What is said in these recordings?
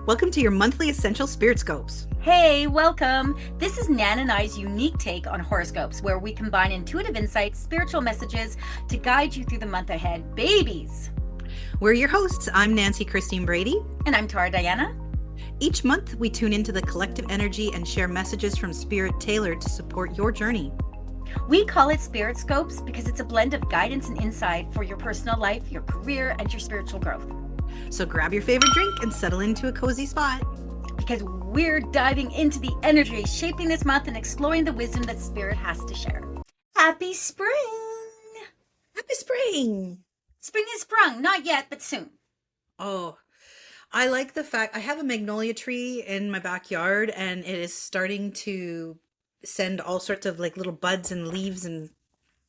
Welcome to your monthly Essential Spirit Scopes. Hey, welcome. This is Nan and I's unique take on horoscopes, where we combine intuitive insights, spiritual messages to guide you through the month ahead. Babies! We're your hosts. I'm Nancy Christine Brady. And I'm Tara Diana. Each month, we tune into the collective energy and share messages from Spirit tailored to support your journey. We call it Spirit Scopes because it's a blend of guidance and insight for your personal life, your career, and your spiritual growth. So grab your favorite drink and settle into a cozy spot. Because we're diving into the energy shaping this month and exploring the wisdom that Spirit has to share. Happy spring! Happy spring! Spring is sprung. Not yet, but soon. Oh, I like the fact I have a magnolia tree in my backyard and it is starting to send all sorts of like little buds and leaves, and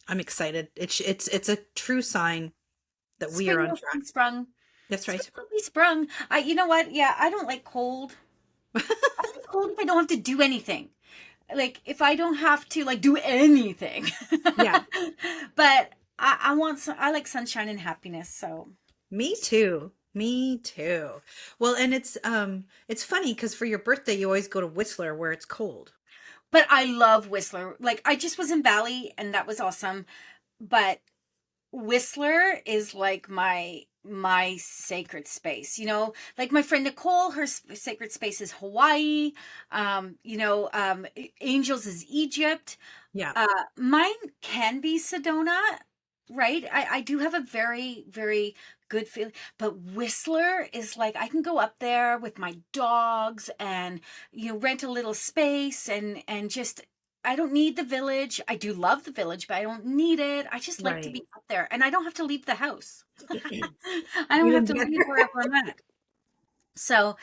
I'm excited. It's a true sign that we are on track. Sprung. That's right. Spring will be sprung. You know what? Yeah, I don't like cold. I like cold if I don't have to do anything. Like if I don't have to like do anything. Yeah. But I like sunshine and happiness. So Me too. Me too. Well, and it's funny because for your birthday you always go to Whistler where it's cold. But I love Whistler. Like I just was in Bali and that was awesome. But Whistler is like my sacred space, you know, like my friend Nicole, her sacred space is Hawaii. Angels is Egypt. Yeah. Mine can be Sedona, right? I do have a very, very good feeling, but Whistler is like, I can go up there with my dogs and, rent a little space and just, I don't need the village. I do love the village, but I don't need it. I just like to be up there and I don't have to leave the house. I don't have to leave wherever I'm at. So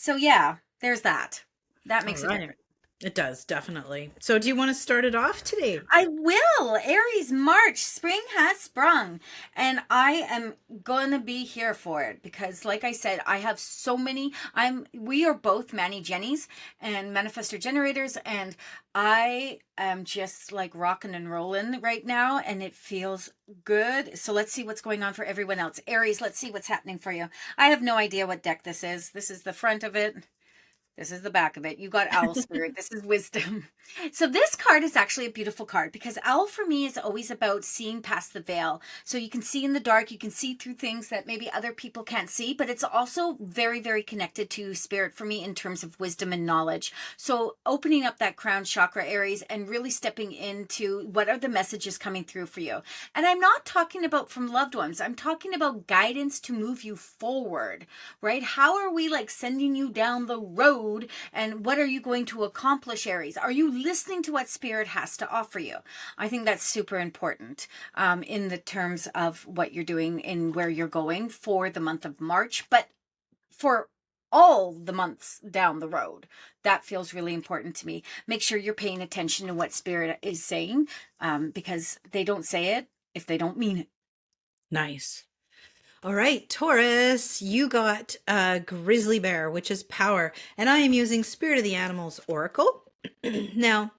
yeah, there's that. That makes a difference. It does, definitely. So do you want to start it off today? I will. Aries, March, spring has sprung. And I am going to be here for it because, like I said, I have so many. We are both Manny Jennies and manifestor generators. And I am just like rocking and rolling right now. And it feels good. So let's see what's going on for everyone else. Aries, let's see what's happening for you. I have no idea what deck this is. This is the front of it. This is the back of it. You got Owl Spirit. This is wisdom. So this card is actually a beautiful card because Owl for me is always about seeing past the veil. So you can see in the dark, you can see through things that maybe other people can't see, but it's also very, very connected to Spirit for me in terms of wisdom and knowledge. So opening up that crown chakra, Aries, and really stepping into what are the messages coming through for you. And I'm not talking about from loved ones. I'm talking about guidance to move you forward, right? How are we like sending you down the road? And what are you going to accomplish, Aries? Are you listening to what Spirit has to offer you? I think that's super important in the terms of what you're doing and where you're going for the month of March, but for all the months down the road. That feels really important to me. Make sure you're paying attention to what Spirit is saying because they don't say it if they don't mean it. Nice. All right, Taurus, you got a grizzly bear, which is power, and I am using Spirit of the Animals Oracle. Now,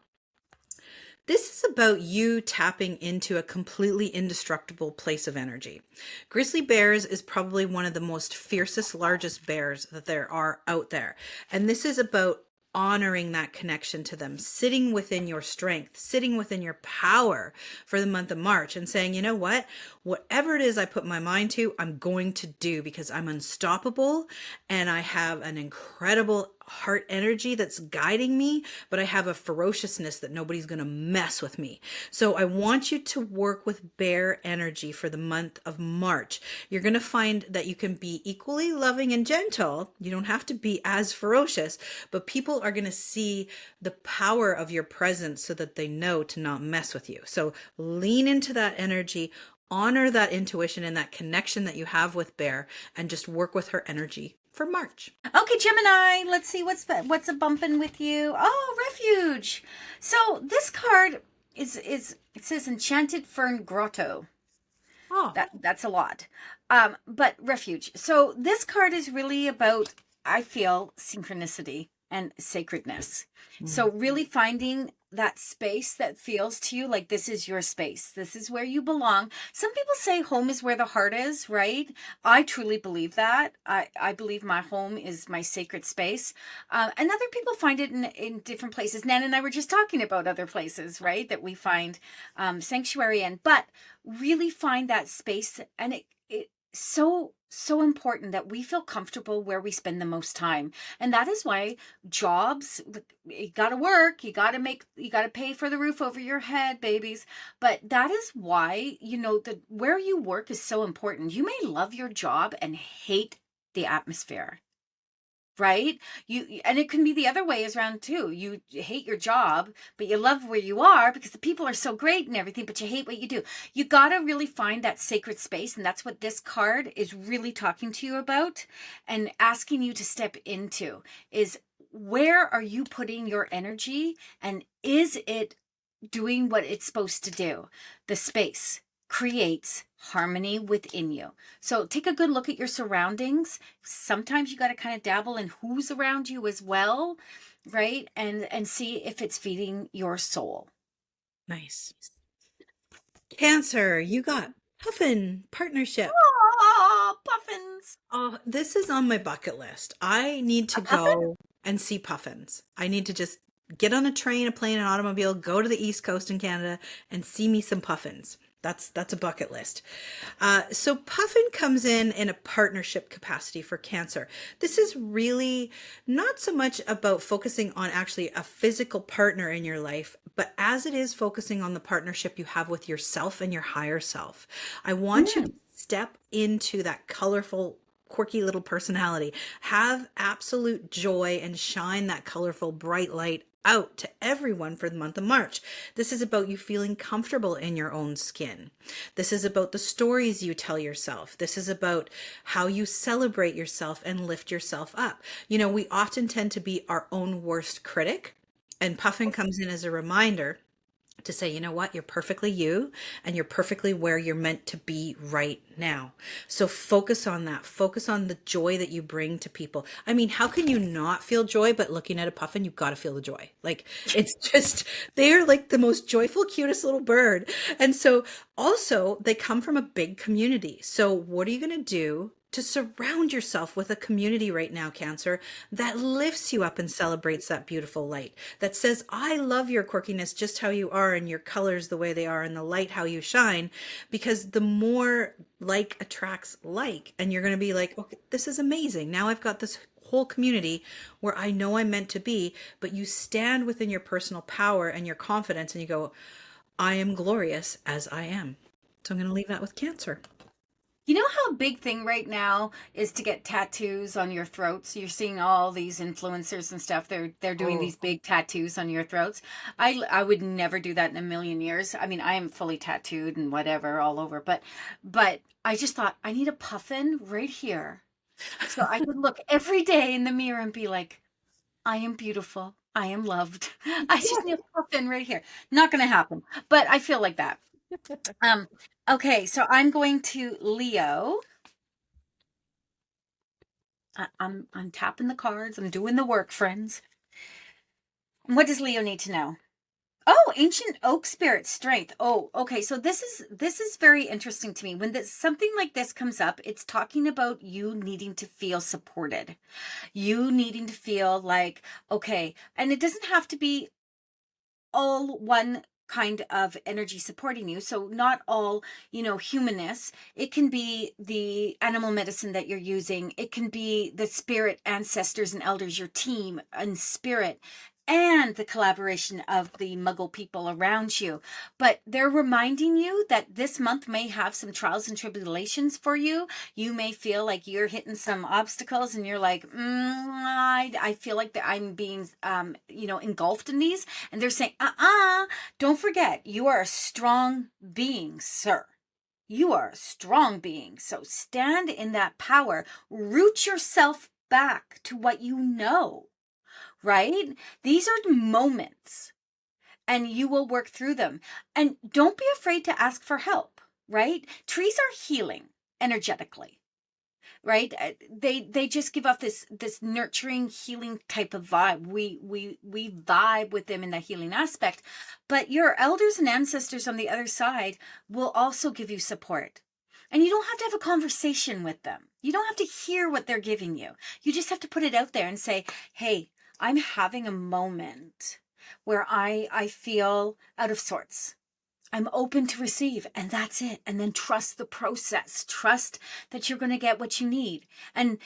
this is about you tapping into a completely indestructible place of energy. Grizzly bears is probably one of the most fiercest, largest bears that there are out there. And this is about honoring that connection to them, sitting within your strength, sitting within your power for the month of March and saying, you know what, whatever it is I put my mind to, I'm going to do because I'm unstoppable and I have an incredible heart energy that's guiding me, but I have a ferociousness that nobody's going to mess with me. So I want you to work with bear energy for the month of March. You're going to find that you can be equally loving and gentle. You don't have to be as ferocious, but people are going to see the power of your presence so that they know to not mess with you. So lean into that energy, honor that intuition and that connection that you have with Bear, and just work with her energy for March. Okay, Gemini, let's see what's a bumping with you. Oh, Refuge. So this card is it says Enchanted Fern Grotto. Oh, That's a lot. But Refuge. So this card is really about, I feel, synchronicity. and sacredness. Mm. So really finding that space that feels to you like this is your space. This is where you belong. Some people say home is where the heart is, right? I truly believe that. I believe my home is my sacred space. And other people find it in different places. Nan and I were just talking about other places, right? That we find sanctuary in. But really find that space, and it so important that we feel comfortable where we spend the most time. And that is why jobs, you got to work, you got to pay for the roof over your head, babies. But that is why, the where you work is so important. You may love your job and hate the atmosphere, right? And it can be the other way around too. You hate your job, but you love where you are because the people are so great and everything, but you hate what you do. You got to really find that sacred space, and that's what this card is really talking to you about and asking you to step into is, where are you putting your energy, and is it doing what it's supposed to do? The space creates harmony within you. So take a good look at your surroundings. Sometimes you got to kind of dabble in who's around you as well, right? And see if it's feeding your soul. Nice. Cancer, you got Puffin partnership. Oh, puffins. Oh, this is on my bucket list. I need A to puffin? go and see puffins. I need to just get on a train, a plane, an automobile, go to the East Coast in Canada and see me some puffins. That's a bucket list. So Puffin comes in a partnership capacity for Cancer. This is really not so much about focusing on actually a physical partner in your life, but as it is focusing on the partnership you have with yourself and your higher self. I want you to step into that colorful, quirky little personality. Have absolute joy and shine that colorful, bright light out to everyone for the month of March. This is about you feeling comfortable in your own skin. This is about the stories you tell yourself. This is about how you celebrate yourself and lift yourself up. We often tend to be our own worst critic, and Puffin comes in as a reminder to say, you know what, you're perfectly you, and you're perfectly where you're meant to be right now. So focus on that. Focus on the joy that you bring to people. I mean, how can you not feel joy? But looking at a puffin, you've got to feel the joy. Like, it's just, they're like the most joyful, cutest little bird. And so also they come from a big community. So what are you going to do to surround yourself with a community right now, Cancer, that lifts you up and celebrates that beautiful light, that says, I love your quirkiness just how you are, and your colors the way they are, and the light how you shine, because the more like attracts like, and you're going to be like, okay, this is amazing. Now I've got this whole community where I know I'm meant to be, but you stand within your personal power and your confidence and you go, I am glorious as I am. So I'm going to leave that with Cancer. You know how a big thing right now is to get tattoos on your throats? You're seeing all these influencers and stuff. They're doing Oh, these big tattoos on your throats. I would never do that in a million years. I mean, I am fully tattooed and whatever all over, but I just thought I need a puffin right here so I could look every day in the mirror and be like, I am beautiful. I am loved. I just need a puffin right here. Not going to happen, but I feel like that. Um, okay, so I'm going to Leo. I'm tapping the cards. I'm doing the work, friends. And what does Leo need to know? Oh, ancient oak spirit strength. Oh, okay. So this is very interesting to me. When something like this comes up, it's talking about you needing to feel supported. You needing to feel like, okay, and it doesn't have to be all one kind of energy supporting you. So not all, humanness. It can be the animal medicine that you're using. It can be the spirit ancestors and elders, your team and spirit, and the collaboration of the muggle people around you. But they're reminding you that this month may have some trials and tribulations for you. You may feel like you're hitting some obstacles and you're like, I feel like that I'm being, engulfed in these. And they're saying, don't forget, you are a strong being, sir. You are a strong being. So stand in that power. Root yourself back to what you know, right? These are moments and you will work through them. And don't be afraid to ask for help, right? Trees are healing energetically. right? They just give off this nurturing, healing type of vibe. We vibe with them in the healing aspect, but your elders and ancestors on the other side will also give you support. And you don't have to have a conversation with them. You don't have to hear what they're giving you. You just have to put it out there and say, hey, I'm having a moment where I feel out of sorts. I'm open to receive, and that's it. And then trust the process. Trust that you're going to get what you need, and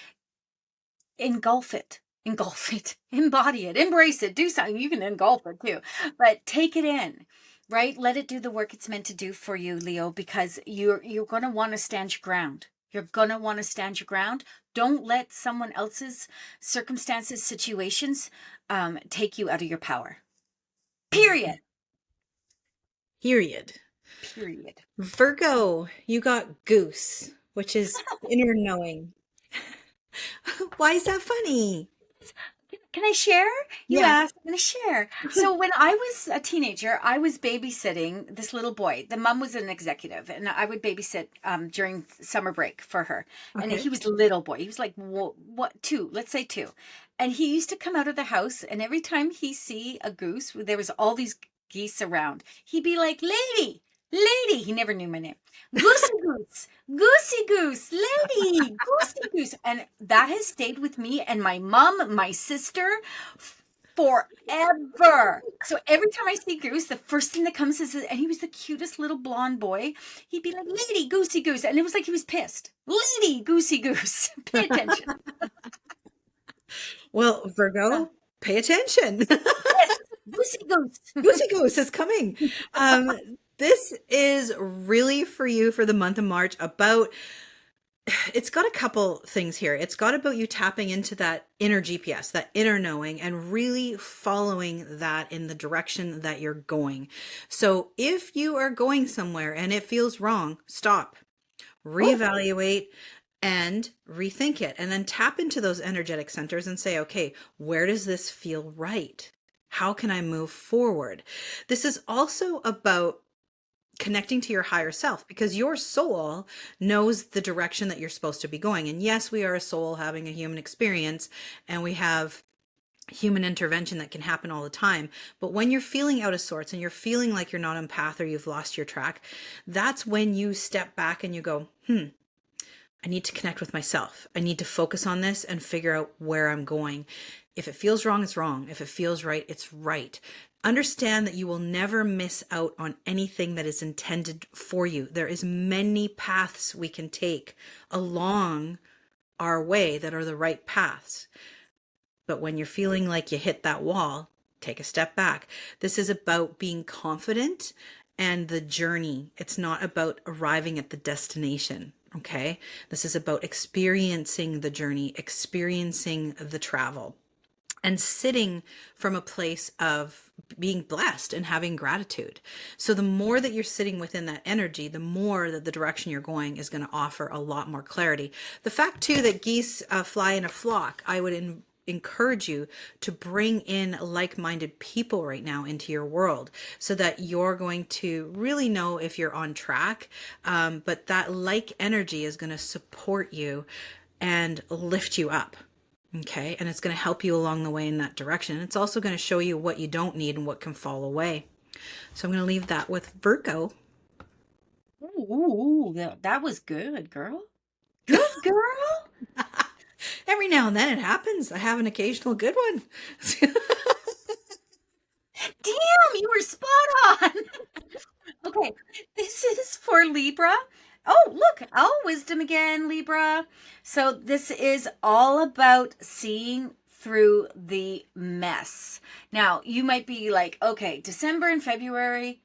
engulf it, embody it, embrace it, do something. You can engulf it too, but take it in, right? Let it do the work it's meant to do for you, Leo, because you're going to want to stand your ground. You're going to want to stand your ground. Don't let someone else's circumstances, situations, take you out of your power. Period. Period. Period. Virgo, you got Goose, which is inner knowing. Why is that funny? Can I share? You Yeah. asked, I'm going to share. So when I was a teenager, I was babysitting this little boy. The mom was an executive, and I would babysit during summer break for her. And Okay. he was a little boy. He was like, what, 2? Let's say 2. And he used to come out of the house, and every time he see a goose, there was all these geese around, he'd be like, lady, lady. He never knew my name. Goosey goose, goosey goose, lady, goosey goose. And that has stayed with me and my mom, my sister, forever. So every time I see Goose, the first thing that comes is, and he was the cutest little blonde boy. He'd be like, lady, goosey goose. And it was like he was pissed. Lady, goosey goose. Pay attention. Well, Virgo, pay attention. Yes, goosey goose. Goosey Goose is coming. This is really for you for the month of March about, it's got a couple things here. It's got about you tapping into that inner GPS, that inner knowing, and really following that in the direction that you're going. So if you are going somewhere and it feels wrong, stop, reevaluate, and rethink it. And then tap into those energetic centers and say, okay, where does this feel right? How can I move forward? This is also about connecting to your higher self, because your soul knows the direction that you're supposed to be going. And yes, we are a soul having a human experience, and we have human intervention that can happen all the time. But when you're feeling out of sorts and you're feeling like you're not on path or you've lost your track, that's when you step back and you go, I need to connect with myself. I need to focus on this and figure out where I'm going. If it feels wrong, it's wrong. If it feels right, it's right. Understand that you will never miss out on anything that is intended for you. There is many paths we can take along our way that are the right paths. But when you're feeling like you hit that wall, take a step back. This is about being confident and the journey. It's not about arriving at the destination. Okay. This is about experiencing the journey, experiencing the travel, and sitting from a place of being blessed and having gratitude. So the more that you're sitting within that energy, the more that the direction you're going is going to offer a lot more clarity. The fact too that geese fly in a flock, I would encourage you to bring in like-minded people right now into your world, so that you're going to really know if you're on track. But that like energy is going to support you and lift you up. Okay. And it's going to help you along the way in that direction. It's also going to show you what you don't need and what can fall away. So I'm going to leave that with Virgo. Ooh, that was good, girl. Good girl. Every now and then it happens. I have an occasional good one. Damn, you were spot on. Okay, this is for Libra. Oh, look, wisdom again, Libra. So this is all about seeing through the mess. Now, you might be like, okay, December and February,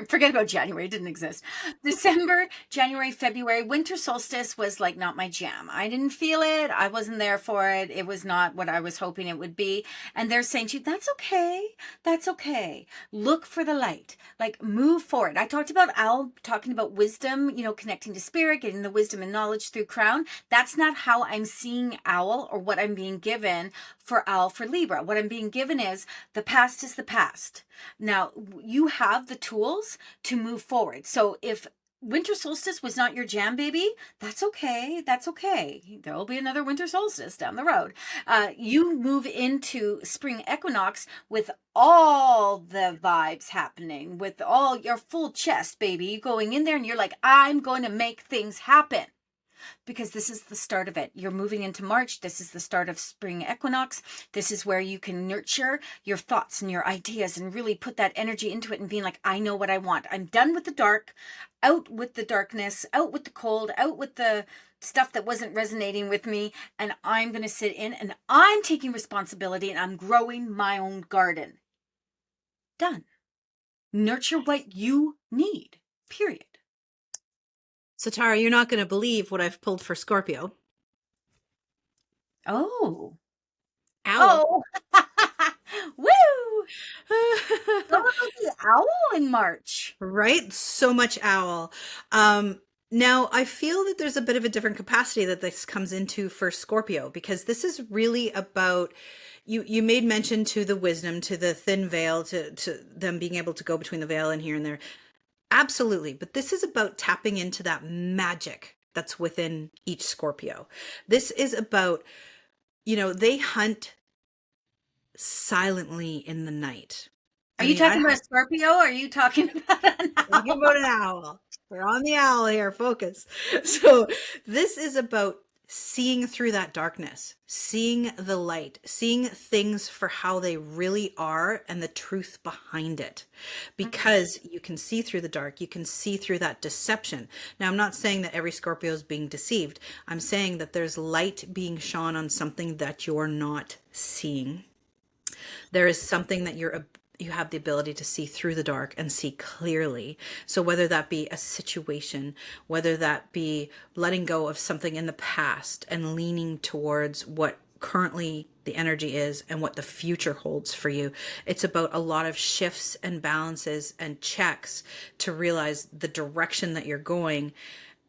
forget about January, it didn't exist. December, January, February, winter solstice was like not my jam. I didn't feel it. I wasn't there for it. It was not what I was hoping it would be. And they're saying to you, that's okay. That's okay. Look for the light. Like, move forward. I talked about Owl talking about wisdom, connecting to spirit, getting the wisdom and knowledge through crown. That's not how I'm seeing Owl or what I'm being given for Owl for Libra. What I'm being given is the past is the past. Now, you have the tools to move forward. So if winter solstice was not your jam, baby, that's okay. That's okay. There will be another winter solstice down the road. You move into spring equinox with all the vibes happening, with all your full chest, baby. You going in there and you're like, I'm going to make things happen. Because this is the start of it. You're moving into March. This is the start of spring equinox. This is where you can nurture your thoughts and your ideas and really put that energy into it and being like, I know what I want. I'm done with the dark, out with the darkness, out with the cold, out with the stuff that wasn't resonating with me. And I'm going to sit in and I'm taking responsibility and I'm growing my own garden. Done. Nurture what you need, period. So Tara, you're not going to believe what I've pulled for Scorpio. Oh. Owl. Oh. Woo! Oh, the owl in March. Right? So much owl. Now, I feel that there's a bit of a different capacity that this comes into for Scorpio, because this is really about, you made mention to the wisdom, to the thin veil, to them being able to go between the veil and here and there. Absolutely. But this is about tapping into that magic that's within each Scorpio. This is about, they hunt silently in the night. Are you talking about Scorpio? Or are you talking about an owl? Talking about an owl. We're on the owl here. Focus. So this is about seeing through that darkness, seeing the light, seeing things for how they really are and the truth behind it. Because you can see through the dark, you can see through that deception. Now, I'm not saying that every Scorpio is being deceived. I'm saying that there's light being shone on something that you're not seeing. There is something that you have the ability to see through the dark and see clearly. So whether that be a situation, whether that be letting go of something in the past and leaning towards what currently the energy is and what the future holds for you, it's about a lot of shifts and balances and checks to realize the direction that you're going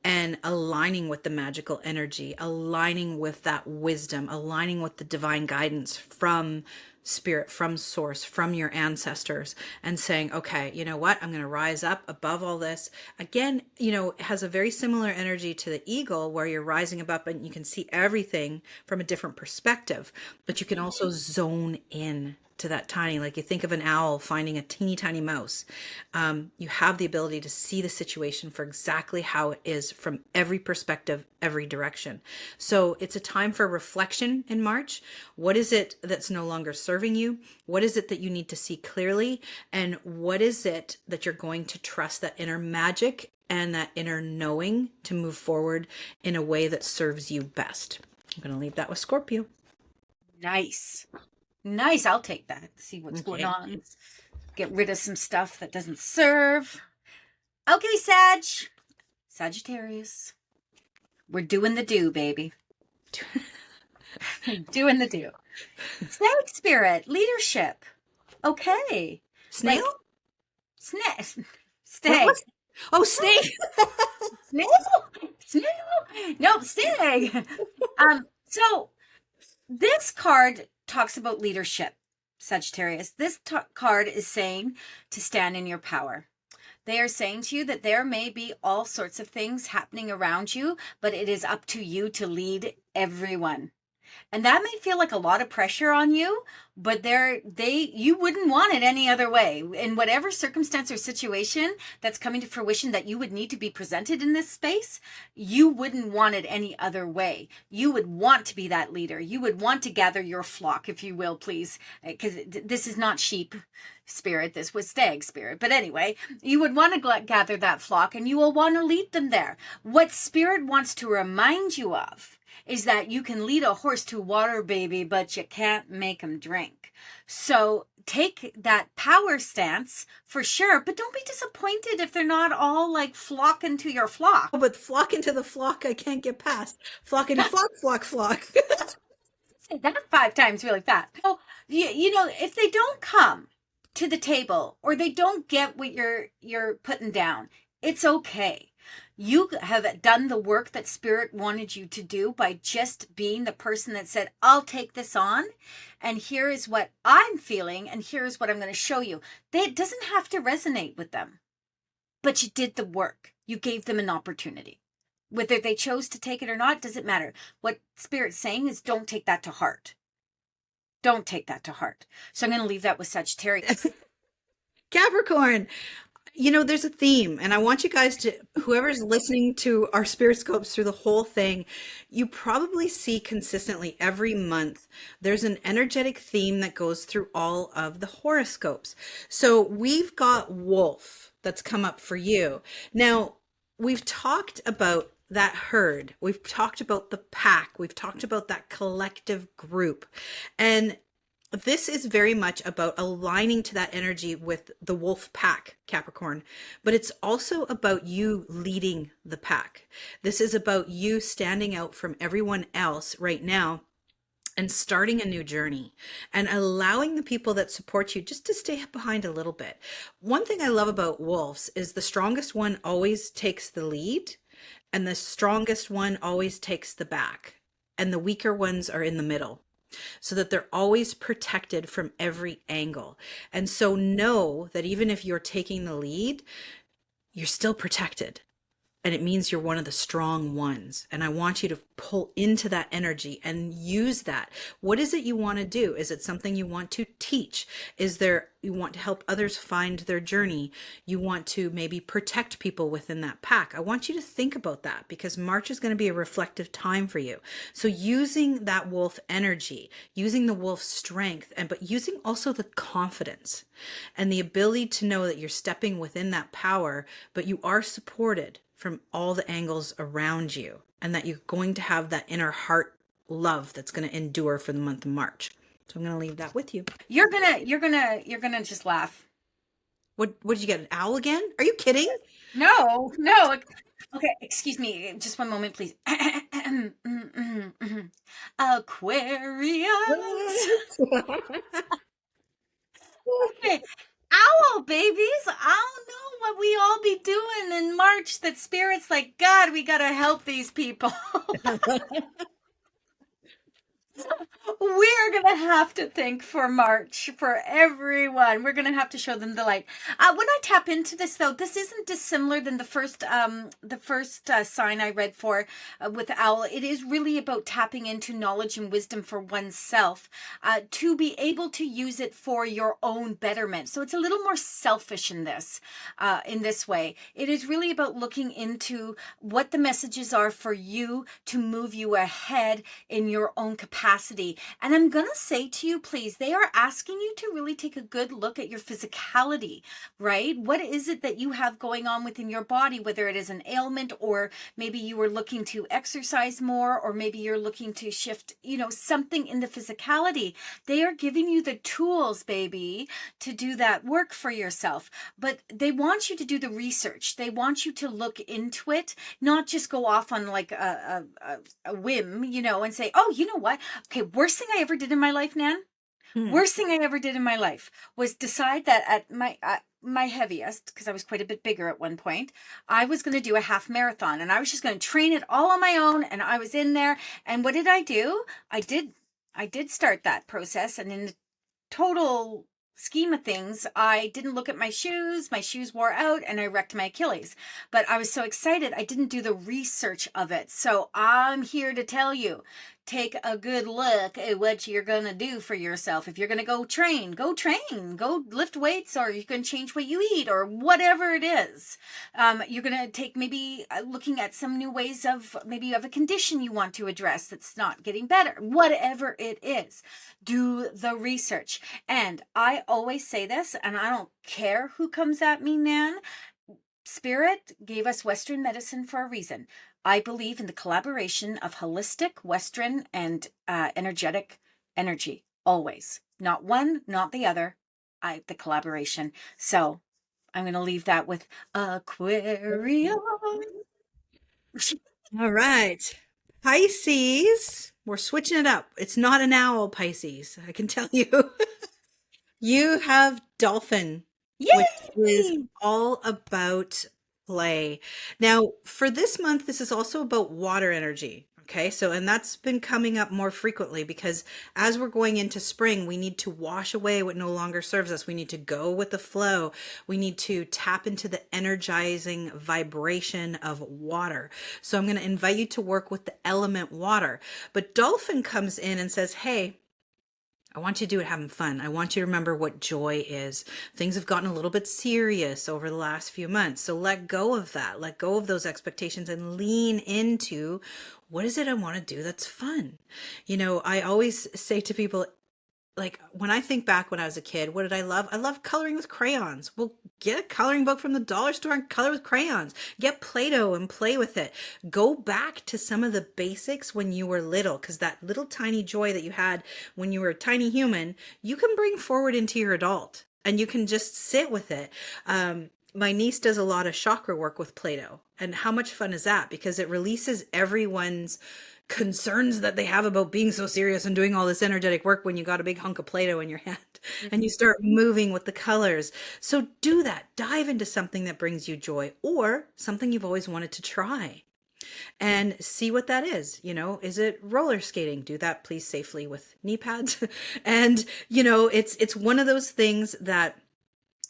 and aligning with the magical energy, aligning with that wisdom, aligning with the divine guidance from spirit, from source, from your ancestors, and saying, okay, you know what? I'm going to rise up above all this. Again, it has a very similar energy to the eagle, where you're rising up and you can see everything from a different perspective, but you can also zone in to that tiny, like you think of an owl finding a teeny tiny mouse. You have the ability to see the situation for exactly how it is from every perspective, every direction. So it's a time for reflection in March. What is it that's no longer serving you? What is it that you need to see clearly? And what is it that you're going to trust that inner magic and that inner knowing to move forward in a way that serves you best? I'm going to leave that with Scorpio. Nice. I'll take that. See what's going on. Get rid of some stuff that doesn't serve. Okay, Sagittarius. We're doing the do, baby. Doing the do. Snake spirit, leadership. Okay. Snail? Stag. Oh, snake. Snail? Nope, stag. So this card talks about leadership, Sagittarius. This card is saying to stand in your power. They are saying to you that there may be all sorts of things happening around you, but it is up to you to lead everyone. And that may feel like a lot of pressure on you, but you wouldn't want it any other way. In whatever circumstance or situation that's coming to fruition that you would need to be presented in this space, you wouldn't want it any other way. You would want to be that leader. You would want to gather your flock, if you will, please, because this is not sheep spirit. This was stag spirit. But anyway, you would want to gather that flock and you will want to lead them there. What spirit wants to remind you of is that you can lead a horse to water, baby, but you can't make him drink. So take that power stance for sure, but don't be disappointed if they're not all like flocking to your flock. Oh, but flocking to the flock, I can't get past. Flocking to flock. Say that 5 times really fast. So, if they don't come to the table or they don't get what you're putting down, it's okay. You have done the work that Spirit wanted you to do by just being the person that said, I'll take this on, and here is what I'm feeling, and here's what I'm going to show you. It doesn't have to resonate with them. but you did the work. You gave them an opportunity. Whether they chose to take it or not, doesn't matter. What Spirit's saying is don't take that to heart. Don't take that to heart. So I'm going to leave that with Sagittarius. Capricorn. There's a theme, and I want you guys to, whoever's listening to our spirit scopes through the whole thing, you probably see consistently every month there's an energetic theme that goes through all of the horoscopes. So we've got Wolf that's come up for you. Now, we've talked about that herd, we've talked about the pack, we've talked about that collective group, and this is very much about aligning to that energy with the wolf pack, Capricorn, but it's also about you leading the pack. This is about you standing out from everyone else right now and starting a new journey and allowing the people that support you just to stay behind a little bit. One thing I love about wolves is the strongest one always takes the lead, and the strongest one always takes the back, and the weaker ones are in the middle, so that they're always protected from every angle. And so know that even if you're taking the lead, you're still protected. And it means you're one of the strong ones. And I want you to pull into that energy and use that. What is it you want to do? Is it something you want to teach? Is there, you want to help others find their journey? You want to maybe protect people within that pack? I want you to think about that, because March is going to be a reflective time for you. So using that wolf energy, using the wolf strength, but using also the confidence and the ability to know that you're stepping within that power, but you are supported from all the angles around you, and that you're going to have that inner heart love that's going to endure for the month of March. So I'm going to leave that with you. You're gonna just laugh. What did you get? An owl again? Are you kidding? No. Okay, excuse me. Just one moment, please. Aquarius. Okay. Owl babies. I don't know what we all be doing in March that Spirit's like, God, we gotta help these people. We're gonna have to think for March for everyone. We're gonna have to show them the light. When I tap into this, though, this isn't dissimilar than the first sign I read for with Owl. It is really about tapping into knowledge and wisdom for oneself to be able to use it for your own betterment. So it's a little more selfish in this way. It is really about looking into what the messages are for you to move you ahead in your own capacity. And I'm going to say to you, please, they are asking you to really take a good look at your physicality, right? What is it that you have going on within your body, whether it is an ailment, or maybe you were looking to exercise more, or maybe you're looking to shift, something in the physicality. They are giving you the tools, baby, to do that work for yourself. But they want you to do the research. They want you to look into it, not just go off on like a whim, and say, oh, you know what? Okay, worst thing I ever did in my life, Nan, worst thing I ever did in my life was decide that at my heaviest, because I was quite a bit bigger at one point, I was going to do a half marathon, and I was just going to train it all on my own, and I was in there. And what did I do? I did start that process, and in the total scheme of things, I didn't look at my shoes. My shoes wore out and I wrecked my Achilles. But I was so excited, I didn't do the research of it. So I'm here to tell you, take a good look at what you're going to do for yourself. If you're going to go train, go lift weights, or you can change what you eat, or whatever it is. You're going to take maybe looking at some new ways of, maybe you have a condition you want to address that's not getting better, whatever it is. Do the research. And I always say this, and I don't care who comes at me, Nan. Spirit gave us Western medicine for a reason. I believe in the collaboration of holistic, Western, and energetic energy. Always. Not one, not the other. The collaboration. So I'm going to leave that with Aquarius. All right. Pisces. We're switching it up. It's not an owl, Pisces. I can tell you. You have Dolphin, which is Yay! all about play. Now, for this month, this is also about water energy. Okay, so, and that's been coming up more frequently because as we're going into spring, we need to wash away what no longer serves us. We need to go with the flow. We need to tap into the energizing vibration of water. So I'm going to invite you to work with the element water. But Dolphin comes in and says, hey, I want you to do it having fun. I want you to remember what joy is. Things have gotten a little bit serious over the last few months. So let go of that. Let go of those expectations and lean into what is it I want to do that's fun. You know, I always say to people, like when I think back when I was a kid, what did I love? I loved coloring with crayons. Well, get a coloring book from the dollar store and color with crayons. Get Play-Doh and play with it. Go back to some of the basics when you were little, because that little tiny joy that you had when you were a tiny human, you can bring forward into your adult and you can just sit with it. My niece does a lot of chakra work with Play-Doh. And how much fun is that? Because it releases everyone's concerns that they have about being so serious and doing all this energetic work when you got a big hunk of Play-Doh in your hand and you start moving with the colors. So do that. Dive into something that brings you joy or something you've always wanted to try and see what that is. You know, is it roller skating? Do that, please, safely with knee pads. And, you know, it's one of those things that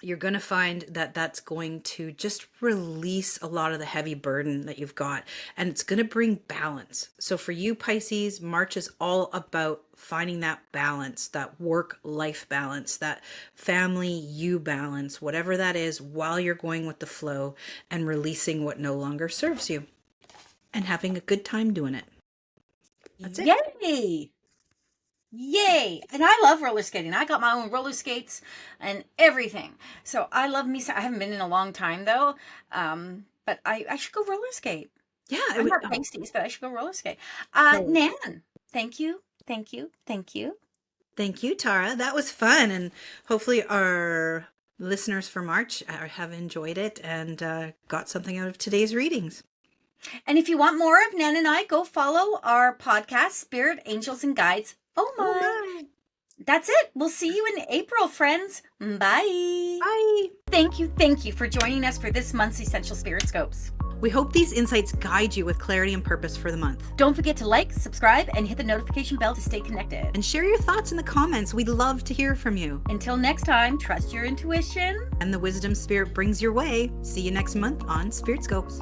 you're going to find that that's going to just release a lot of the heavy burden that you've got, and it's going to bring balance. So for you, Pisces, March is all about finding that balance, that work-life balance, that family-you balance, whatever that is, while you're going with the flow and releasing what no longer serves you and having a good time doing it. That's it. Yay! Yay! And I love roller skating. I got my own roller skates and everything. So I love me. I haven't been in a long time though. But I should go roller skate. Yeah. I'm not Pisces, but I should go roller skate. Nan, thank you. Thank you. Thank you. Thank you, Tara. That was fun. And hopefully our listeners for March have enjoyed it and got something out of today's readings. And if you want more of Nan and I, go follow our podcast, Spirit, Angels, and Guides. Oh my. That's it. We'll see you in April, friends. Bye. Bye. Thank you for joining us for this month's Essential Spirit Scopes. We hope these insights guide you with clarity and purpose for the month. Don't forget to like, subscribe, and hit the notification bell to stay connected. And share your thoughts in the comments. We'd love to hear from you. Until next time, trust your intuition. And the wisdom Spirit brings your way. See you next month on Spirit Scopes.